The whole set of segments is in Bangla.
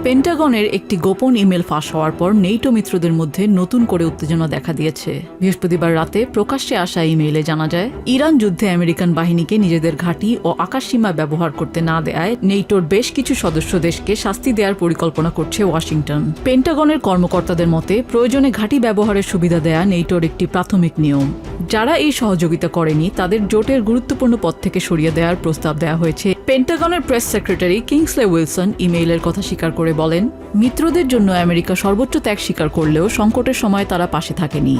পেন্টাগনের একটি গোপন ইমেল ফাঁস হওয়ার পর নেটো মিত্রদের মধ্যে নতুন করে উত্তেজনা দেখা দিয়েছে। বৃহস্পতিবার রাতে প্রকাশ্যে আসা ইমেইলে জানা যায়, ইরান যুদ্ধে আমেরিকান বাহিনীকে নিজেদের ঘাঁটি ও আকাশসীমা ব্যবহার করতে না দেয়ায় নেটোর বেশ কিছু সদস্য দেশকে শাস্তি দেওয়ার পরিকল্পনা করছে ওয়াশিংটন। পেন্টাগনের কর্মকর্তাদের মতে, প্রয়োজনে ঘাঁটি ব্যবহারের সুবিধা দেয়া নেটোর একটি প্রাথমিক নিয়ম। যারা এই সহযোগিতা করেনি তাদের জোটের গুরুত্বপূর্ণ পদ থেকে সরিয়ে দেওয়ার প্রস্তাব দেওয়া হয়েছে। পেন্টাগনের প্রেস সেক্রেটারি কিংসলে উইলসন ইমেইলের কথা স্বীকার করে বলেন, মিত্রদের জন্য আমেরিকা সর্বোচ্চ ত্যাগ স্বীকার করলেও সংকটের সময় তারা পাশে থাকেনি।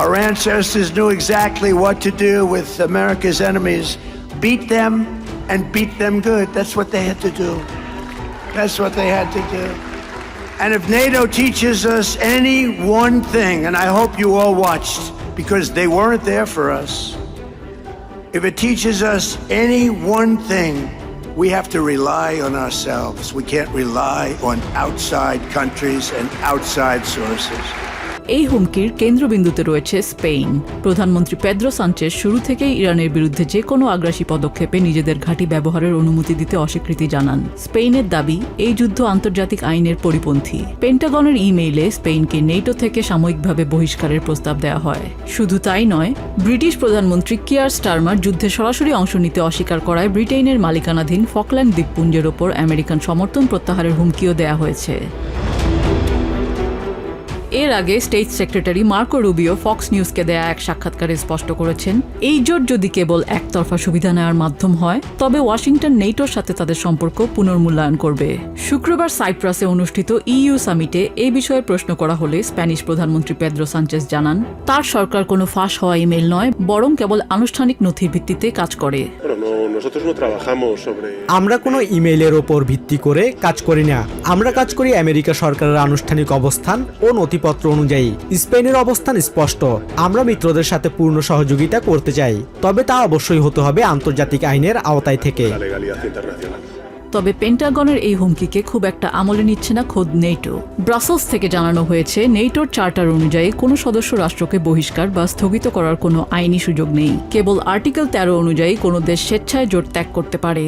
Our ancestors knew exactly what to do with America's enemies. Beat them and beat them good. That's what they had to do. That's what they had to do. And if NATO teaches us any one thing, and I hope you all watched, because they weren't there for us. If it teaches us any one thing, we have to rely on ourselves. We can't rely on outside countries and outside sources. এই হুমকির কেন্দ্রবিন্দুতে রয়েছে স্পেন। প্রধানমন্ত্রী পেদ্রো সানচেজ শুরু থেকেই ইরানের বিরুদ্ধে যে কোনো আগ্রাসী পদক্ষেপে নিজেদের ঘাঁটি ব্যবহারের অনুমতি দিতে অস্বীকৃতি জানান। স্পেনের দাবি, এই যুদ্ধ আন্তর্জাতিক আইনের পরিপন্থী। পেন্টাগনের ইমেইলে স্পেনকে নেটো থেকে সাময়িকভাবে বহিষ্কারের প্রস্তাব দেওয়া হয়। শুধু তাই নয়, ব্রিটিশ প্রধানমন্ত্রী কিয়ার স্টারমার যুদ্ধে সরাসরি অংশ নিতে অস্বীকার করায় ব্রিটেনের মালিকানাধীন ফকল্যান্ড দ্বীপপুঞ্জের ওপর আমেরিকান সমর্থন প্রত্যাহারের হুমকিও দেওয়া হয়েছে। এর আগে state secretary Marco Rubio Fox নিউজকে দেয়া এক সাক্ষাৎকারে স্পষ্ট করেছেন, এই জোট যদি কেবল একতরফা সুবিধা নেওয়ার মাধ্যম হয়, তবে ওয়াশিংটন নেটোর সাথে তাদের সম্পর্ক পুনর্মূল্যায়ন করবে। শুক্রবার সাইপ্রাসে অনুষ্ঠিত ইইউ সামিটে এই বিষয়ে প্রশ্ন করা হলে স্প্যানিশ প্রধানমন্ত্রী পেদ্রো সানচেজ জানান, তার সরকার কোনো ফাঁস হওয়া ইমেল নয়, বরং কেবল আনুষ্ঠানিক নথির ভিত্তিতে কাজ করে। আমরা কোনো ইমেইলের ওপর ভিত্তি করে কাজ করি না। আমরা কাজ করি আমেরিকা সরকারের আনুষ্ঠানিক অবস্থান ও নথিপত্র অনুযায়ী। স্পেনের অবস্থান স্পষ্ট, আমরা মিত্রদের সাথে পূর্ণ সহযোগিতা করতে চাই, তবে তা অবশ্যই হতে হবে আন্তর্জাতিক আইনের আওতায় থেকে। তবে পেন্টাগনের এই হুমকিকে খুব একটা আমলে নিচ্ছে না খোদ নেটো। ব্রাসেলস থেকে জানানো হয়েছে, নেটোর চার্টার অনুযায়ী কোনো সদস্য রাষ্ট্রকে বহিষ্কার বা স্থগিত করার কোনো আইনি সুযোগ নেই। কেবল আর্টিকেল 13 অনুযায়ী কোনো দেশ স্বেচ্ছায় জোট ত্যাগ করতে পারে।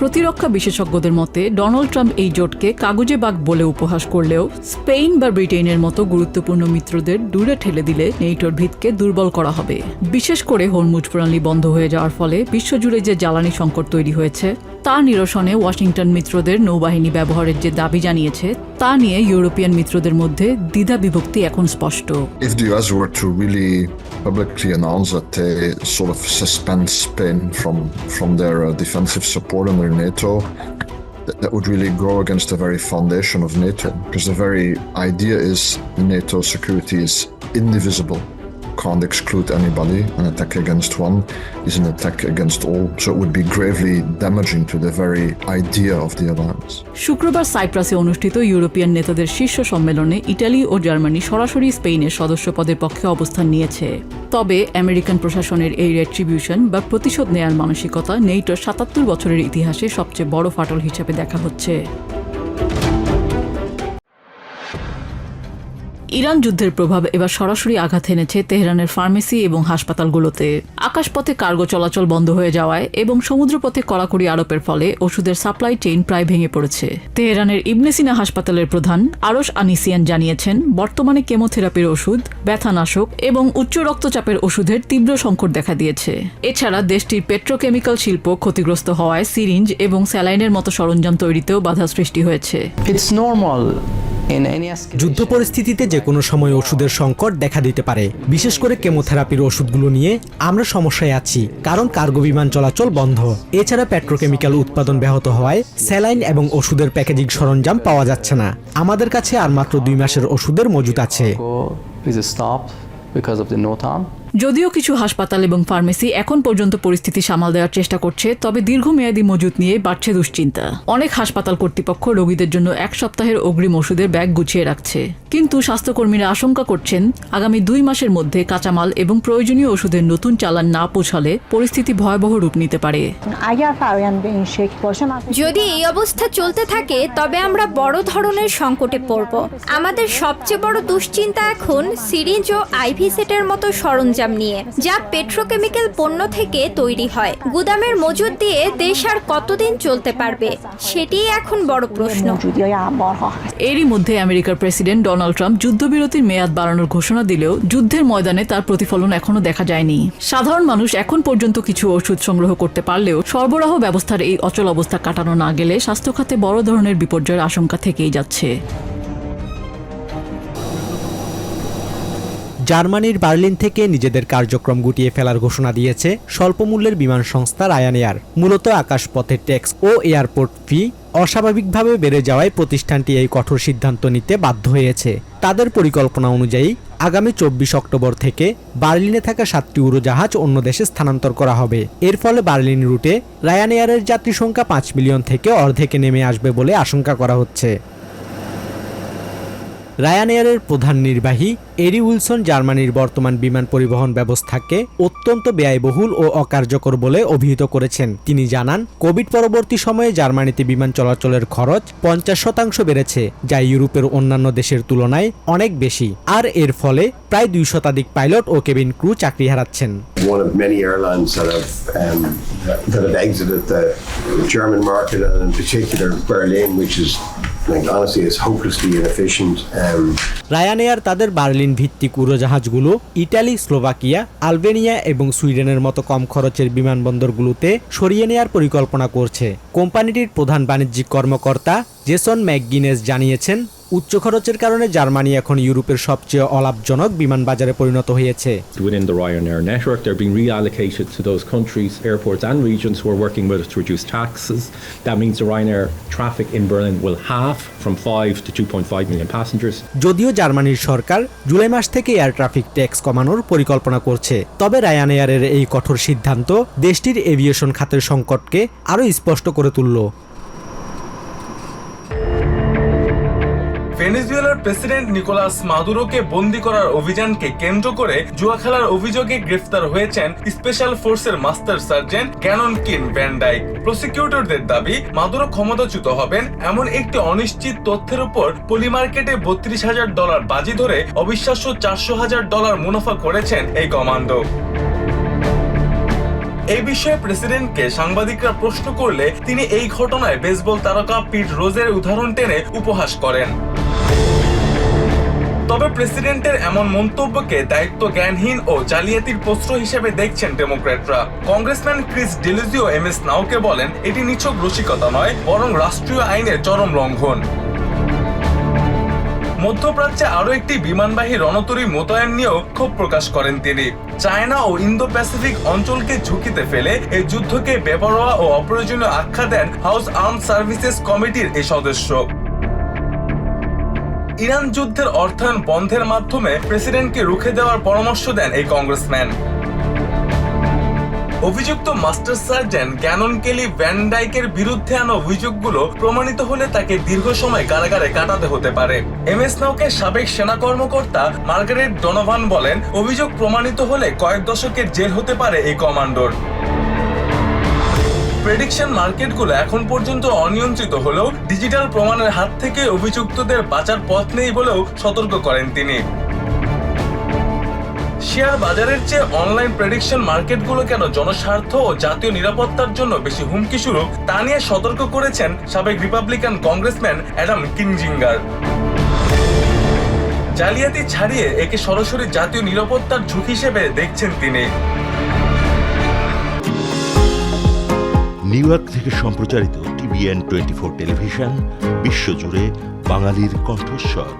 প্রতিরক্ষা বিশেষজ্ঞদের মতে, ডোনাল্ড ট্রাম্প এই জোটকে কাগজে বাঘ বলে উপহাস করলেও স্পেন বা ব্রিটেনের মতো গুরুত্বপূর্ণ মিত্রদের দূরে ঠেলে দিলে নেটোর ভিতকে দুর্বল করা হবে। বিশেষ করে হরমুজ প্রণালী বন্ধ হয়ে যাওয়ার ফলে বিশ্বজুড়ে যে জ্বালানি সংকট তৈরি হয়েছে, তা নিরসনে ওয়াশিংটন মিত্রদের নৌবাহিনী ব্যবহারের যে দাবি জানিয়েছে, তা নিয়ে ইউরোপিয়ান মিত্রদের মধ্যে দ্বিধা বিভক্তি এখন স্পষ্ট। If the US were to really publicly announce that they sort of suspend Spain from their defensive support under NATO, that would really go against the very foundation of NATO, because the very idea is NATO security is indivisible. Can't exclude anybody. An attack against one is an attack against all. So it would be gravely damaging to the very idea of the alliance. শুক্রবার সাইপ্রাসে অনুষ্ঠিত ইউরোপিয়ান নেতাদের শীর্ষ সম্মেলনে ইটালি ও জার্মানি সরাসরি স্পেনের সদস্য পদের পক্ষে অবস্থান নিয়েছে। তবে আমেরিকান প্রশাসনের এই রেট্রিবিউশন বা প্রতিশোধ নেয়ার মানসিকতা নেটোর ৭৭ বছরের ইতিহাসে সবচেয়ে বড় ফাটল হিসেবে দেখা হচ্ছে। ইরান যুদ্ধের প্রভাব এবার সরাসরি আঘাত এনেছে তেহরানের ফার্মেসি এবং হাসপাতালগুলোতে। আকাশপথে কার্গো চলাচল বন্ধ হয়ে যাওয়ায় এবং সমুদ্রপথে কড়াকড়ি আরোপের ফলে ওষুধের সাপ্লাই চেইন প্রায় ভেঙে পড়েছে। তেহরানের ইবনে সিনা হাসপাতালের প্রধান আরশ আনিসিয়ান জানিয়েছেন, বর্তমানে কেমোথেরাপির ওষুধ, ব্যথানাশক এবং উচ্চ রক্তচাপের ওষুধের তীব্র সংকট দেখা দিয়েছে। এছাড়া দেশটির পেট্রোকেমিক্যাল শিল্প ক্ষতিগ্রস্ত হওয়ায় সিরিঞ্জ এবং স্যালাইনের মতো সরঞ্জাম তৈরিতেও বাধা সৃষ্টি হয়েছে। যুদ্ধ পরিস্থিতিতে যে কোনো সময় ওষুধের সংকট দেখা দিতে পারে। বিশেষ করে কেমোথেরাপির ওষুধগুলো নিয়ে আমরা সমস্যায় আছি, কারণ কার্গো বিমান চলাচল বন্ধ। এছাড়া পেট্রোকেমিক্যাল উৎপাদন ব্যাহত হওয়ায় স্যালাইন এবং ওষুধের প্যাকেজিং সরঞ্জাম পাওয়া যাচ্ছে না। আমাদের কাছে আর মাত্র 2 মাসের ওষুধের মজুত আছে। যদিও কিছু হাসপাতাল এবং ফার্মেসি এখন পর্যন্ত পরিস্থিতি সামাল দেওয়ার চেষ্টা করছে, তবে দীর্ঘমেয়াদী মজুত নিয়ে বাড়ছে দুশ্চিন্তা। অনেক হাসপাতাল কর্তৃপক্ষ রোগীদের জন্য 1 সপ্তাহের অগ্রিম ওষুধের ব্যাগ গুছিয়ে রাখছে, কিন্তু স্বাস্থ্যকর্মীরা আশঙ্কা করছেন আগামী 2 মাসের মধ্যে কাঁচামাল এবং প্রয়োজনীয় ওষুধের নতুন চালান না পৌঁছালে পরিস্থিতি ভয়াবহ রূপ নিতে পারে। যদি এই অবস্থা চলতে থাকে, তবে আমরা বড় ধরনের সংকটে পড়ব। আমাদের সবচেয়ে বড় দুশ্চিন্তা এখন সিরিঞ্জ ও আইভি সেটের মতো সরঞ্জাম সরঞ্জাম নিয়ে, যা পেট্রোকেমিক্যাল পণ্য থেকে তৈরি হয়। গুদামের মজুদ দিয়ে দেশ আর কতদিন চলতে পারবে, সেটিই এখন বড় প্রশ্ন। এরই মধ্যে আমেরিকার প্রেসিডেন্ট ডোনাল্ড ট্রাম্প যুদ্ধবিরতির মেয়াদ বাড়ানোর ঘোষণা দিলেও যুদ্ধের ময়দানে তার প্রতিফলন এখনো দেখা যায়নি। সাধারণ মানুষ এখন পর্যন্ত কিছু ওষুধ সংগ্রহ করতে পারলেও সরবরাহ ব্যবস্থার এই অচল অবস্থা কাটানো না গেলে স্বাস্থ্য খাতে বড় ধরনের বিপর্যয়ের আশঙ্কা থেকেই যাচ্ছে। জার্মানির বার্লিন থেকে নিজেদের কার্যক্রম গুটিয়ে ফেলার ঘোষণা দিয়েছে স্বল্পমূল্যের বিমান সংস্থা রায়ানএয়ার। মূলত আকাশপথে ট্যাক্স ও এয়ারপোর্ট ফি অস্বাভাবিকভাবে বেড়ে যাওয়ায় প্রতিষ্ঠানটি এই কঠোর সিদ্ধান্ত নিতে বাধ্য হয়েছে। তাদের পরিকল্পনা অনুযায়ী আগামী 24 অক্টোবর থেকে বার্লিনে থাকা 7টি উড়োজাহাজ অন্য দেশে স্থানান্তর করা হবে। এর ফলে বার্লিন রুটে রায়ানএয়ারের যাত্রী সংখ্যা 5 মিলিয়ন থেকে অর্ধেকে নেমে আসবে বলে আশঙ্কা করা হচ্ছে। রায়ানএয়ারের প্রধান নির্বাহী এরি উইলসন জার্মানির বর্তমান বিমান পরিবহন ব্যবস্থাকে অত্যন্ত ব্যয়বহুল ও অকার্যকর বলে অভিহিত করেছেন। তিনি জানান, কোভিড পরবর্তী সময়ে জার্মানিতে বিমান চলাচলের খরচ 50% বেড়েছে, যা ইউরোপের অন্যান্য দেশের তুলনায় অনেক বেশি। আর এর ফলে প্রায় 2 শতাধিক পাইলট ও কেবিন ক্রু চাকরি হারাচ্ছেন। One of many airlines that have exited the German market, and in particular Berlin, which is, like, honestly, is hopelessly inefficient. রায়ানএয়ার তাদের বার্লিন ভিত্তিক উড়োজাহাজগুলো ইটালি, স্লোভাকিয়া, আলবেনিয়া এবং সুইডেনের মতো কম খরচের বিমানবন্দরগুলোতে সরিয়ে নেয়ার পরিকল্পনা করছে। কোম্পানিটির প্রধান বাণিজ্যিক কর্মকর্তা জেসন ম্যাকগিনেস জানিয়েছেন, উচ্চ খরচের কারণে জার্মানি এখন ইউরোপের সবচেয়ে অলাভজনক বিমান বাজারে পরিণত হয়েছে। Within the Ryanair network, they're being reallocated to those countries, airports and regions who are working with us to reduce taxes. That means the Ryanair traffic in Berlin will halve from 5 to 2.5 million passengers. যদিও জার্মানির সরকার জুলাই মাস থেকে এয়ার ট্রাফিক ট্যাক্স কমানোর পরিকল্পনা করছে, তবে রায়ানএয়ারের এই কঠোর সিদ্ধান্ত দেশটির এভিয়েশন খাতের সংকটকে আরও স্পষ্ট করে তুলল। ভেনেজুয়েলার প্রেসিডেন্ট নিকোলাস মাদুরোকে বন্দী করার অভিযানকে কেন্দ্র করে জুয়া খেলার অভিযোগে গ্রেফতার হয়েছেন স্পেশাল ফোর্সের মাস্টার সার্জেন্ট ক্যানন কিন ভ্যান ডাইক। প্রসিকিউটরদের দাবি, মাদুরো ক্ষমতাচ্যুত হবেন এমন একটি অনিশ্চিত তথ্যের উপর পলি মার্কেটে $32,000 বাজি ধরে অবিশ্বাস্য $400,000 মুনাফা করেছেন এই কমান্ডো। এই বিষয়ে প্রেসিডেন্টকে সাংবাদিকরা প্রশ্ন করলে তিনি এই ঘটনায় বেসবল তারকা পিট রোজের উদাহরণ টেনে উপহাস করেন। তবে প্রেসিডেন্টের এমন মন্তব্যকে দায়িত্ব জ্ঞানহীন ও জালিয়াতির প্রশ্রয় হিসেবে দেখছেন ডেমোক্র্যাটরা। কংগ্রেসম্যান ক্রিস ডেলুজিও এমএস নাওকে বলেন, এটি নিছক রসিকতা নয়, বরং রাষ্ট্রীয় আইনের চরম লঙ্ঘন। মধ্যপ্রাচ্যে আরও একটি বিমানবাহী রণতরী মোতায়েন নিয়েও ক্ষোভ প্রকাশ করেন তিনি। চায়না ও ইন্দো প্যাসিফিক অঞ্চলকে ঝুঁকিতে ফেলে এই যুদ্ধকে বেপরোয়া ও অপ্রয়োজনীয় আখ্যা দেন হাউস আর্মড সার্ভিসেস কমিটির এই সদস্য। ইরান যুদ্ধের অর্থায়ন বন্ধের মাধ্যমে প্রেসিডেন্টকে রুখে দেওয়ার পরামর্শ দেন এই কংগ্রেসম্যান। অভিযুক্ত মাস্টার সার্জেন্ট ক্যানন কেলি ভ্যান ডাইকের বিরুদ্ধে আনা অভিযোগগুলো প্রমাণিত হলে তাকে দীর্ঘ সময় কারাগারে কাটাতে হতে পারে। এমএস নাওকে সাবেক সেনা কর্মকর্তা মার্গারেট ডোনোভান বলেন, অভিযোগ প্রমাণিত হলে কয়েক দশকের জেল হতে পারে এই কমান্ডোর। প্রেডিকশন মার্কেটগুলো এখন পর্যন্ত অনিয়ন্ত্রিত হলেও ডিজিটাল প্রমাণের হাত থেকে অভিযুক্তদের বাঁচার পথ নেই বলেও সতর্ক করেন তিনি। শেয়ার বাজারের চেয়ে অনলাইন প্রেডিকশন মার্কেটগুলো কেন জনস্বার্থ ও জাতীয় নিরাপত্তার জন্য বেশি হুমকি স্বরূপ তা নিয়ে সতর্ক করেছেন সাবেক রিপাবলিকান কংগ্রেসম্যান অ্যাডাম কিনজিঙ্গার। জালিয়াতি ছাড়িয়ে একে সরাসরি জাতীয় নিরাপত্তার ঝুঁকি হিসেবে দেখছেন তিনি। নিউ ইয়র্ক থেকে সম্প্রচারিত TVN 24 টেলিভিশন বিশ্বজুড়ে বাঙালির কণ্ঠস্বর।